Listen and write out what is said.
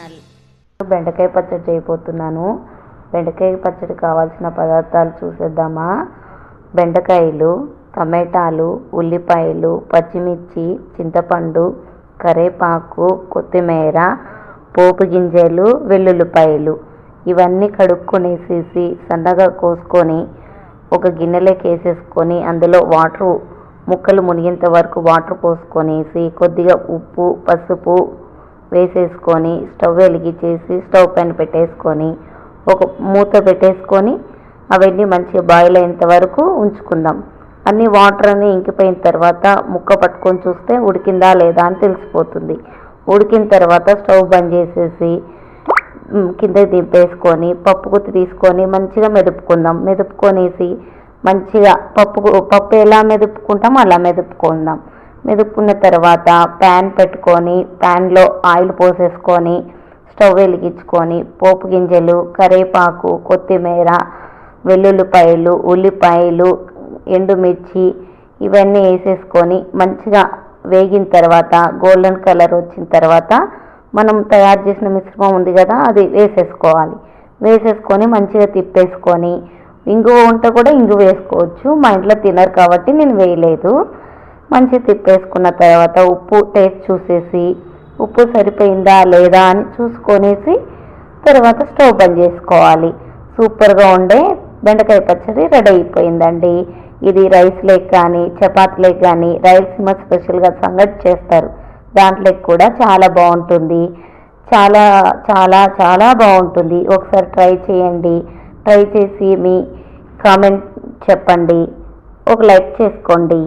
Channel. బెండకాయ పచ్చడి చేయబోతున్నాను. బెండకాయ పచ్చడి కావాల్సిన పదార్థాలు చూసేద్దామా. బెండకాయలు, టమాటాలు, ఉల్లిపాయలు, పచ్చిమిర్చి, చింతపండు, కరివేపాకు, కొత్తిమీర, పోపు గింజలు, వెల్లుల్లిపాయలు ఇవన్నీ కడుక్కొనేసేసి సన్నగా కోసుకొని ఒక గిన్నెలోకి వేసేసుకొని అందులో వాటర్ ముక్కలు మునిగేంత వరకు వాటర్ పోసుకొనేసి కొద్దిగా ఉప్పు, పసుపు వేసేసుకొని స్టవ్ వెలిగించేసి స్టవ్ పైన పెట్టేసుకొని ఒక మూత పెట్టేసుకొని అవన్నీ మంచిగా బాయిల్ అయ్యేంత వరకు ఉంచుకుందాం. అన్ని వాటర్ అన్నీ ఇంకిపోయిన తర్వాత ముక్క పట్టుకొని చూస్తే ఉడికిందా లేదా అని తెలిసిపోతుంది. ఉడికిన తర్వాత స్టవ్ బంద్ చేసేసి కింద దింపేసుకొని పప్పు గుత్తి తీసుకొని మంచిగా మెదుపుకుందాం. మెదుపుకొనేసి మంచిగా పప్పు ఎలా మెదుపుకుంటామో అలా మెదుపుకుందాం. మెదుపుకున్న తర్వాత ప్యాన్ పెట్టుకొని ప్యాన్లో ఆయిల్ పోసేసుకొని స్టవ్ వెలిగించుకొని పోపు గింజలు, కరివేపాకు, కొత్తిమీర, వెల్లుల్లిపాయలు, ఉల్లిపాయలు, ఎండుమిర్చి ఇవన్నీ వేసేసుకొని మంచిగా వేగిన తర్వాత గోల్డెన్ కలర్ వచ్చిన తర్వాత మనం తయారు చేసిన మిశ్రమం ఉంది కదా అది వేసేసుకోవాలి. వేసేసుకొని మంచిగా తిప్పేసుకొని ఇంగువ ఉంటే కూడా ఇంగువ వేసుకోవచ్చు. మా ఇంట్లో తినరు కాబట్టి నేను వేయలేదు. మంచిగా తిప్పేసుకున్న తర్వాత ఉప్పు టేస్ట్ చూసేసి ఉప్పు సరిపోయిందా లేదా అని చూసుకొనేసి తర్వాత స్టవ్ బంద్ చేసుకోవాలి. సూపర్గా ఉండే బెండకాయ పచ్చడి రెడీ అయిపోయిందండి. ఇది రైస్ లేక్ కానీ చపాతీ లేక్ కానీ రాయలసీమ స్పెషల్గా సంగటి చేస్తారు, దాంట్లోకి కూడా చాలా బాగుంటుంది. చాలా చాలా చాలా బాగుంటుంది. ఒకసారి ట్రై చేయండి. ట్రై చేసి మీ కామెంట్ చెప్పండి. ఒక లైక్ చేసుకోండి.